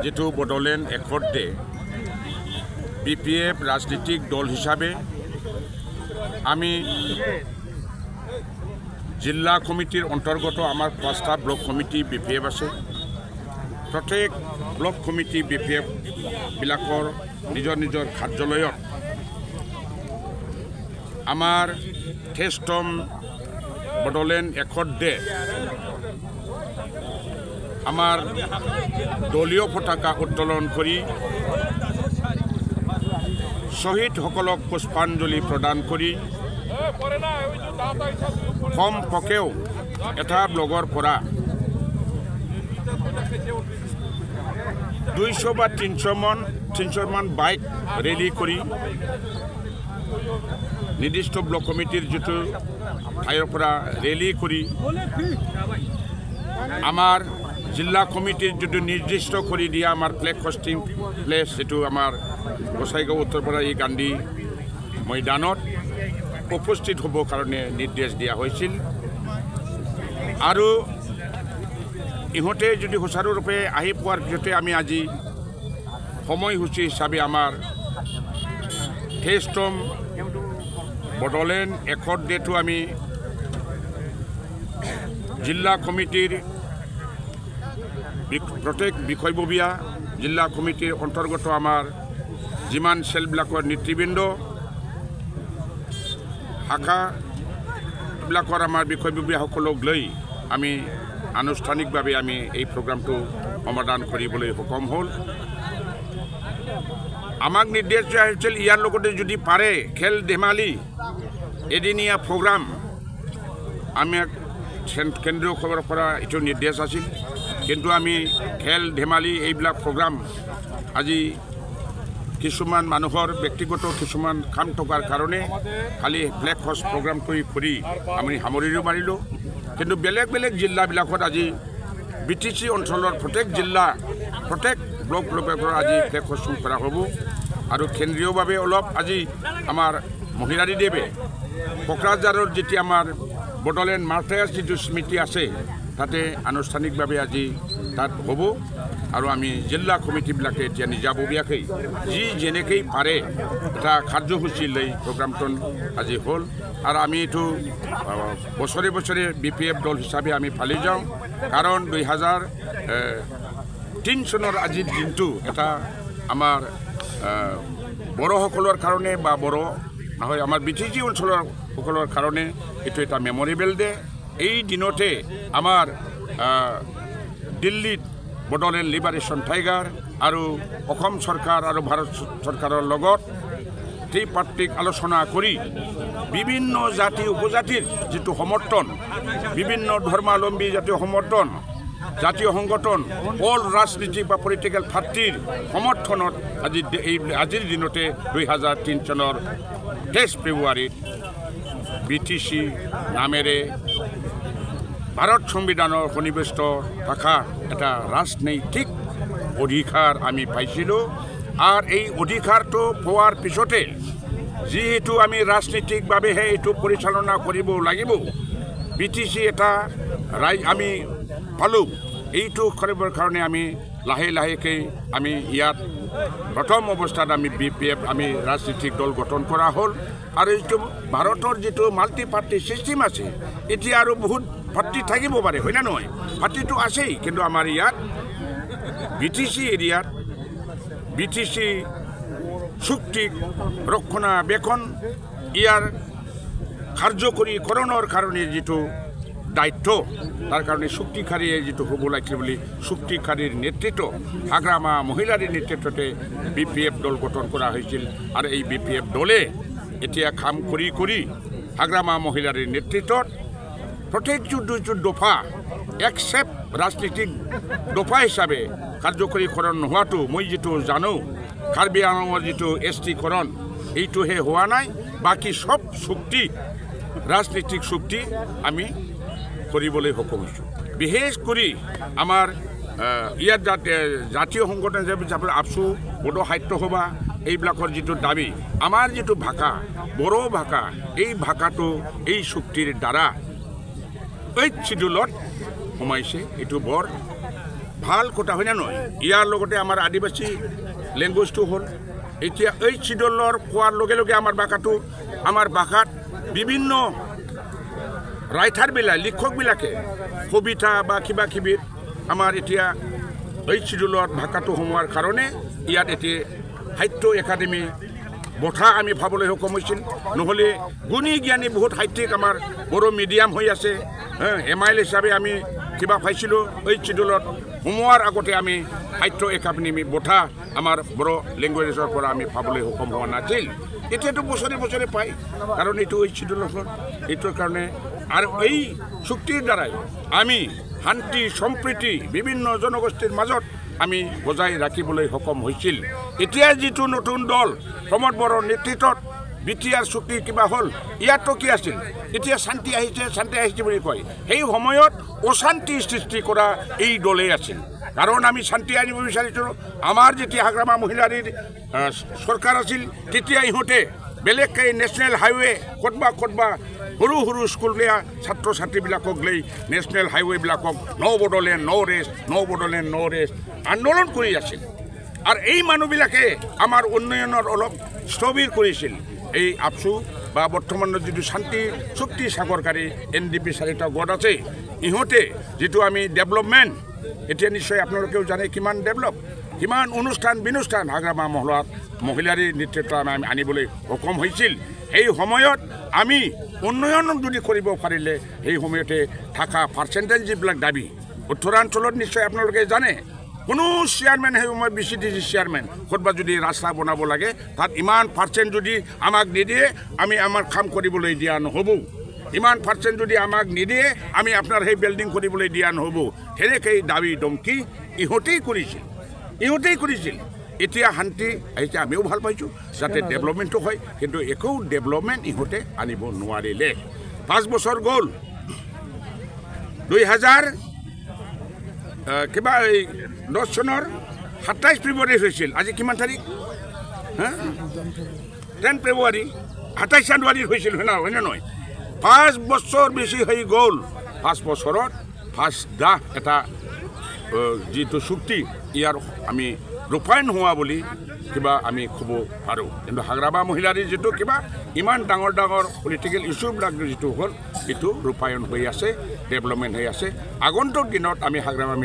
যেটো বড়োলেণ্ড একৰ্ডে BPF ৰাজনৈতিক দল হিসাবে আমি জিলা কমিটিৰ অন্তৰ্গত আমাৰ 5টা ব্লক কমিটি BPF আছে। প্ৰত্যেক ব্লক কমিটি BPF বিলাকৰ নিজৰ নিজৰ কাৰ্যালয়ত আমাৰ ঠেষ্টম বড়োলেণ্ড একৰ্ডে আমাৰ দলীয় পতাকা উত্তোলন কৰি শহীদ সকলক পুষ্পাঞ্জলি প্ৰদান কৰি কম পকেও এটা ব্লগৰ পৰা 200 বা 300 মান বাইক ৰেলী কৰি নিৰ্দিষ্ট ব্লক কমিটিৰ যেটো ঠাইৰ পৰা ৰেলী কৰি আমাৰ জিলা কমিটিৰ যেটো নিৰ্দিষ্ট কৰি দিয়া আমাৰ ফ্লেগ হোষ্টিং প্লেস যেটো আমাৰ গোসাইগাঁও উত্তৰপাৰা এই গান্ধী ময়দানত উপস্থিত হ'ব কাৰণে নিৰ্দেশ দিয়া হৈছিল। আৰু ইহঁতে যদি সুচাৰুৰূপে আহি পোৱাৰ পিছতে আমি আজি সময়সূচী হিচাপে আমাৰ ঠেষ্টম বড়োলেণ্ড একৰ্ডেটো আমি জিলা কমিটিৰ প্ৰত্যেক বিষয়ববীয়া জিলা কমিটিৰ অন্তৰ্গত আমাৰ যিমান সেলবিলাকৰ নেতৃবৃন্দ শাখাবিলাকৰ আমাৰ বিষয়ববীয়াসকলক লৈ আমি আনুষ্ঠানিকভাৱে আমি এই প্ৰগ্ৰামটো সমাধান কৰিবলৈ সক্ষম হ'ল। আমাক নিৰ্দেশ দিয়া হৈছিল ইয়াৰ লগতে যদি পাৰে খেল ধেমালি এদিনীয়া প্ৰগ্ৰাম আমাক কেন্দ্ৰীয় খবৰৰ পৰা এইটো নিৰ্দেশ আছিল, কিন্তু আমি খেল ধেমালি এইবিলাক প্ৰগ্ৰাম আজি কিছুমান মানুহৰ ব্যক্তিগত কিছুমান কাম থকাৰ কাৰণে খালি ফ্লেগ হোষ্ট প্ৰগ্ৰামটো কৰি আমি সামৰিব পাৰিলোঁ। কিন্তু বেলেগ বেলেগ জিলাবিলাকত আজি BTC অঞ্চলৰ প্ৰত্যেক জিলা প্ৰত্যেক ব্লকৰ আজি ফ্লেগ হোষ্ট কৰা হ'ব। আৰু কেন্দ্ৰীয়ভাৱে অলপ আজি আমাৰ মহিলাৰীদেৱে কোকৰাঝাৰৰ যেতিয়া আমাৰ বড়োলেণ্ড মাৰ্টায়াৰ্ছ যিটো স্মৃতি আছে তাতে আনুষ্ঠানিকভাৱে আজি তাত হ'ব। আৰু আমি জিলা কমিটিবিলাকে এতিয়া নিজাববীয়াকৈ যি যেনেকৈ পাৰে এটা কাৰ্যসূচী লৈ প্ৰগ্ৰামটো আজি হ'ল। আৰু আমি এইটো বছৰে বছৰে BPF দল হিচাপে আমি ফালি যাওঁ, কাৰণ 2003 চনৰ আজিৰ দিনটো এটা আমাৰ বড়োসকলৰ কাৰণে বা বড়ো নহয় আমাৰ BTC অঞ্চলৰ সকলৰ কাৰণে এইটো এটা মেমৰিয়েবল ডে। এই দিনতে আমাৰ দিল্লীত বড়োলেণ্ড লিবাৰেশ্যন টাইগাৰ আৰু অসম চৰকাৰ আৰু ভাৰত চৰকাৰৰ লগত ত্ৰিপাক্ষিক আলোচনা কৰি বিভিন্ন জাতি উপজাতিৰ যেটো সমৰ্থন, বিভিন্ন ধৰ্মাৱলম্বী জাতীয় সমৰ্থন, জাতীয় সংগঠন, অল ৰাজনীতিক বা পলিটিকেল পাৰ্টিৰ সমৰ্থনত আজিৰ দিনতে 2003 চনৰ 23 ফেব্ৰুৱাৰীত BTC নামেৰে ভাৰত সংবিধানৰ সন্নিৱিষ্ট থকা এটা ৰাজনৈতিক অধিকাৰ আমি পাইছিলোঁ। আৰু এই অধিকাৰটো পোৱাৰ পিছতে যিহেতু আমি ৰাজনৈতিকভাৱেহে এইটো পৰিচালনা কৰিব লাগিব, BTC এটা আমি পালোঁ। এইটো কৰিবৰ কাৰণে আমি লাহে লাহেকৈ আমি ইয়াত প্ৰথম অৱস্থাত আমি BPF আমি ৰাজনৈতিক দল গঠন কৰা হ'ল। আৰু এইটো ভাৰতৰ যিটো মাল্টি পাৰ্টি ছিষ্টেম আছে, এতিয়া আৰু বহুত পাৰ্টি থাকিব পাৰে, হয় না নহয়? পাৰ্টিটো আছেই, কিন্তু আমাৰ ইয়াত BTC এৰিয়াত BTC চুক্তিক ৰক্ষণাবেক্ষণ ইয়াৰ কাৰ্যকৰীকৰণৰ কাৰণে যিটো দায়িত্ব তাৰ কাৰণে চুক্তিকাৰীয়ে যিটো হ'ব লাগিছিল বুলি চুক্তিকাৰীৰ নেতৃত্ব হাগ্ৰামা মহিলাৰ নেতৃত্বতে BPF দল গঠন কৰা হৈছিল। আৰু এই BPF দলে এতিয়া কাম কৰি কৰি হাগ্ৰামা মহিলাৰ নেতৃত্বত প্ৰত্যেক দফা একচেপ্ট ৰাজনীতিক দফা হিচাপে কাৰ্যকৰীকৰণ নোহোৱাটো মই যিটো জানো, কাৰ্বি আংলঙৰ যিটো STকৰণ এইটোহে হোৱা নাই। বাকী সব চুক্তি ৰাজনীতিক চুক্তি আমি কৰিবলৈ সক্ষম হৈছোঁ। বিশেষ কৰি আমাৰ ইয়াত জাতীয় সংগঠন হিচাপে ABSU, বড়ো সাহিত্য সভা এইবিলাকৰ যিটো দাবী, আমাৰ যিটো ভাষা বড়ো ভাষা, এই ভাষাটো এই চুক্তিৰ দ্বাৰা 8 শিডিউলত সোমাইছে। এইটো বৰ ভাল কথা হয় না নহয় ইয়াৰ লগতে আমাৰ আদিবাসী লেংগুৱেজটো হ'ল এতিয়া এই চিডলৰ কোৱাৰ লগে লগে আমাৰ ভাষাত বিভিন্ন ৰাইটাৰবিলাক লিখকবিলাকে কবিতা বা কিবা কিবি আমাৰ এতিয়া এই চিডলৰ ভাষাটো সোমোৱাৰ কাৰণে ইয়াত এতিয়া সাহিত্য একাডেমি বঁটা আমি পাবলৈ সক্ষম হৈছিল নহ'লে গুণী জ্ঞানী বহুত সাহিত্যিক আমাৰ বড়ো মিডিয়াম হৈ আছে MIL হিচাপে আমি কিবা পাইছিলোঁ এই চিডলত সোমোৱাৰ আগতে আমি সাহিত্য একাডেমি বঁটা আমাৰ বড়ো লেংগুৱেজৰ পৰা আমি পাবলৈ সক্ষম হোৱা নাছিল এতিয়াতো বছৰে বছৰে পায় কাৰণ এইটো এই চিডলৰ এইটোৰ কাৰণে আৰু এই চুক্তিৰ দ্বাৰাই আমি শান্তি সম্প্ৰীতি বিভিন্ন জনগোষ্ঠীৰ মাজত আমি বজাই ৰাখিবলৈ সক্ষম হৈছিল এতিয়া যিটো নতুন দল প্ৰমোদ বড়োৰ নেতৃত্বত BTR চুক্তি কিবা হ'ল ইয়াতো কি আছিল এতিয়া শান্তি আহিছে বুলি কয় সেই সময়ত অশান্তি সৃষ্টি কৰা এই দলেই আছিল কাৰণ আমি শান্তি আনিব বিচাৰিছিলোঁ আমাৰ যেতিয়া হাগ্ৰামা মহিলাৰীৰ চৰকাৰ আছিল তেতিয়া ইহঁতে বেলেগকৈ নেশ্যনেল হাইৱে ক'তবা সৰু সৰু স্কুলীয়া ছাত্ৰ ছাত্ৰীবিলাকক লৈ নেশ্যনেল হাইৱেবিলাকক ন বড়োলেণ্ড আন্দোলন কৰি আছিল আৰু এই মানুহবিলাকে আমাৰ উন্নয়নৰ অলপ স্থবিৰ কৰিছিল এই আপচু বা বৰ্তমানৰ যিটো শান্তি চুক্তি স্বাক্ষৰকাৰী NDP 4টা গোট আছে ইহঁতে যিটো আমি ডেভেলপমেণ্ট এতিয়া নিশ্চয় আপোনালোকেও জানে কিমান ডেভেলপ কিমান অনুষ্ঠান হাগ্ৰামা মহিলাৰীৰ নেতৃত্ব আমি আনিবলৈ সক্ষম হৈছিল সেই সময়ত আমি উন্নয়ন যদি কৰিব পাৰিলে সেই সময়তে থকা পাৰ্চেণ্টেজ যিবিলাক দাবী উত্তৰাঞ্চলত নিশ্চয় আপোনালোকে জানে কোনো চেয়াৰমেন সেই সময়ত BCTC চেয়াৰমেন ক'তবা যদি ৰাস্তা বনাব লাগে তাত ইমান পাৰ্চেণ্ট যদি আমাক নিদিয়ে আমি আমাৰ কাম কৰিবলৈ দিয়া নহ'ব ইমান পাৰ্চেণ্ট যদি আমাক নিদিয়ে আমি আপোনাৰ সেই বিল্ডিং কৰিবলৈ দিয়া নহ'ব সেনেকৈ দাবী দমকি ইহঁতেই কৰিছিল এতিয়া শান্তি আহিছে আমিও ভাল পাইছোঁ যাতে ডেভেলপমেণ্টটো হয় কিন্তু একো ডেভেলপমেণ্ট ইহঁতে আনিব নোৱাৰিলে 5 বছৰ গ'ল 2010 চনৰ 27 ফেব্ৰুৱাৰী হৈছিল আজি কিমান তাৰিখ 10 ফেব্ৰুৱাৰী 27 জানুৱাৰীত হৈছিল হয় না নহয় 5 বছৰ বেছি হৈ গ'ল 5 বছৰত এটা যিটো চুক্তি ইয়াৰ আমি ৰূপায়ণ হোৱা বুলি কিবা আমি ক'ব পাৰোঁ কিন্তু হাগ্ৰামা মহিলাৰীৰ যিটো কিবা ইমান ডাঙৰ পলিটিকেল ইছ্যুবিলাক যিটো হ'ল এইটো ৰূপায়ণ হৈ আছে ডেভেলপমেণ্ট হৈ আছে আগন্তুক দিনত আমি হাগ্ৰামা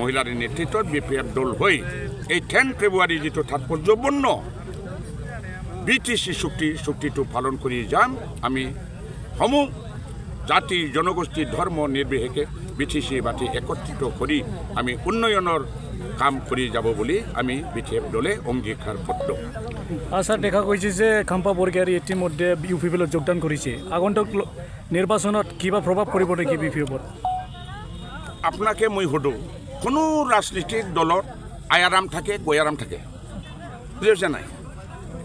মহিলাৰীৰ নেতৃত্বত BPF দল হৈ এই 10 ফেব্ৰুৱাৰী যিটো তাৎপৰ্যপূৰ্ণ BTC চুক্তিটো পালন কৰি যাম আমি সমূহ জাতি জনগোষ্ঠী ধৰ্ম নিৰ্বিশেষে BTC বাতি একত্ৰিত কৰি আমি উন্নয়নৰ কাম কৰি যাব বুলি আমি BTF দলে অংগীকাৰবদ্ধ স্যাৰ দেখা গৈছে যে খাম্পা বৰগোহাঁই ইতিমধ্যে UPPত যোগদান কৰিছে আগন্তুক নিৰ্বাচনত কিবা প্ৰভাৱ পৰিব নেকি BPFত আপোনাকে মই সুধোঁ কোনো ৰাজনীতিক দলত আয়াৰাম থাকে গয়াৰাম থাকে বুজিছে নাই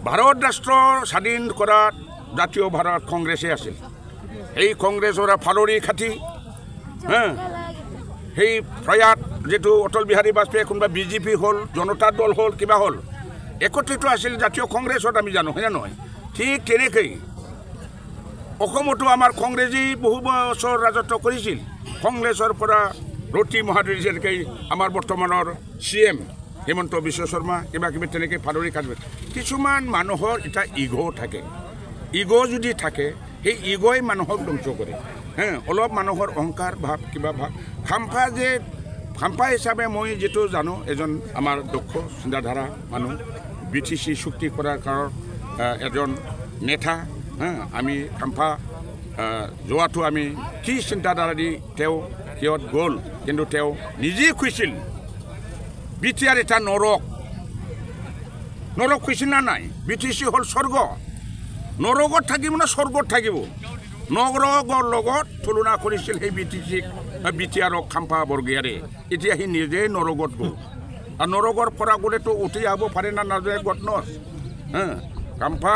ভাৰত ৰাষ্ট্ৰ স্বাধীন কৰাত জাতীয় ভাৰত কংগ্ৰেছে আছিল এই কংগ্ৰেছৰ ফালৰি খাটি সেই প্ৰয়াত যেটো অটল বিহাৰী বাজপেয়ী কোনবা BJP হ'ল জনতা দল হ'ল কিবা হ'ল একত্ৰিত আছিল জাতীয় কংগ্ৰেছত আমি জানো হয় না নহয় ঠিক তেনেকৈ অসমতো আমাৰ কংগ্ৰেছী বহু বছৰ ৰাজত্ব কৰিছিল কংগ্ৰেছৰ পৰা ৰতি মহাদুৰী যেনেকৈ আমাৰ বৰ্তমানৰ CM হিমন্ত বিশ্ব শৰ্মা কিবা কিবি তেনেকৈ ফালৰি কাটবে কিছুমান মানুহৰ এটা ইগো থাকে ইগো যদি থাকে সেই ইগোই মানুহক ধ্বংস কৰে অলপ মানুহৰ অহংকাৰ ভাৱ কিবা ভাৱ খাম্পা হিচাপে মই যেটো জানো এজন আমাৰ দক্ষ চিন্তাধাৰা মানুহ BTC চুক্তি কৰাৰ কাৰণ এজন নেতা আমি খাম্পা যোৱাটো আমি কি চিন্তাধাৰা দি তেওঁ সিহঁত গ'ল কিন্তু তেওঁ নিজেই কৈছিল BTR এটা নৰক কৈছিল না নাই BTC হ'ল স্বৰ্গ নৰকত থাকিব না স্বৰ্গত থাকিব নৰকৰ লগত তুলনা কৰিছিল সেই BTRক খাম্পা বৰগোহাঁইয়ে এতিয়া সি নিজেই নৰকত গ'ল আৰু নৰকৰ পৰা গ'লেতো উঠি আহিব পাৰে না নাযায় গত নচ খাম্পা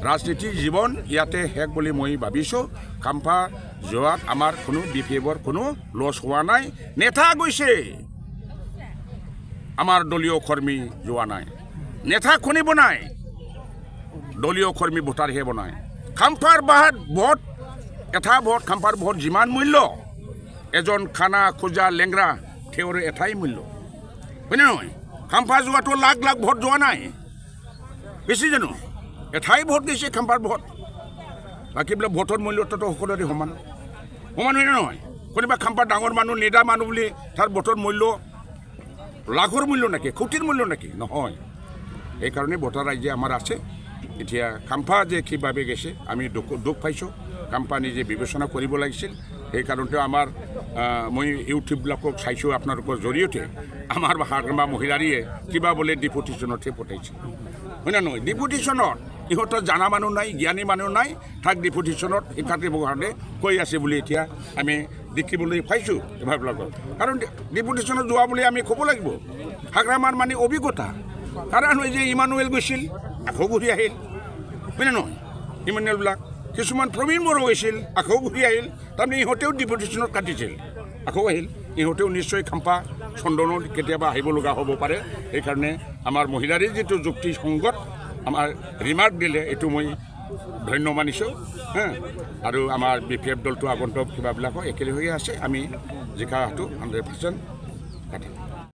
ৰাজনীতিক জীৱন ইয়াতে শেষ বুলি মই ভাবিছোঁ খাম্পা যোৱাত আমাৰ কোনো BPFৰ কোনো লছ হোৱা নাই নেতা গৈছে আমাৰ দলীয় কৰ্মী যোৱা নাই নেতা খুনিব নাই দলীয় কৰ্মী ভোটাৰহে বনায় খাম্পাৰ ভোট এটা ভোট খাম্পাৰ ভোট যিমান মূল্য এজন খানা খোজা লেংৰা তেওঁৰ এটাই মূল্য হয়নে নহয় খাম্পা যোৱাটো লাখ লাখ ভোট যোৱা নাই বেছি জানো এঠাই ভোট দিছে খাম্পাৰ ভোট বাকী বোলে ভোটৰ মূল্যটো সকলোৰে সমান সমান হয়নে নহয় কোনোবা খাম্পাৰ ডাঙৰ মানুহ নেতা মানুহ বুলি তাৰ ভোটৰ মূল্য লাখৰ মূল্য নেকি কোটিৰ মূল্য নেকি নহয় সেইকাৰণে ভোটাৰ ৰাইজে আমাৰ আছে এতিয়া খাম্পা যে কিভাৱে গৈছে আমি দুখ পাইছোঁ খাম্পা নিজে বিবেচনা কৰিব লাগিছিল সেইকাৰণতে আমাৰ মই ইউটিউববিলাকক চাইছোঁ আপোনালোকৰ জৰিয়তে আমাৰ হাগ্ৰামা মহিলাৰীয়ে কিবা বোলে ডিপুটেশ্যনতহে পঠাইছে হয়নে নহয় ডিপুটেশ্যনত ইহঁতৰ জানা মানুহ নাই জ্ঞানী মানুহ নাই তাক ডিপুটেশ্যনত শিক্ষা দিবৰ কাৰণে কৈ আছে বুলি এতিয়া আমি দেখিবলৈ পাইছোঁ এভাৰবিলাকৰ কাৰণ ডিপুটেশ্যনত যোৱা বুলি আমি ক'ব লাগিব হাগ্ৰামাৰ মানে অভিজ্ঞতা কাৰণ হয় যে ইমানুৱেল গৈছিল আকৌ ঘূৰি আহিল হয়নে নহয় ইমানুৱেলবিলাক কিছুমান প্ৰবীণ বড়ো গৈছিল আকৌ ঘূৰি আহিল তাৰমানে ইহঁতেও ডিপুটেশ্যনত কাটিছিল আকৌ আহিল ইহঁতেও নিশ্চয় খাম্পা চন্দনত কেতিয়াবা আহিব লগা হ'ব পাৰে সেইকাৰণে আমাৰ মহিলাৰী যিটো যুক্তিসংগত আমাৰ ৰিমাৰ্ক দিলে এইটো মই ধন্য মানিছোঁ আৰু আমাৰ BPF দলটো আগন্তুক কিবাবিলাকো একেলগে আছে আমি জিকাটো 100% কাটিম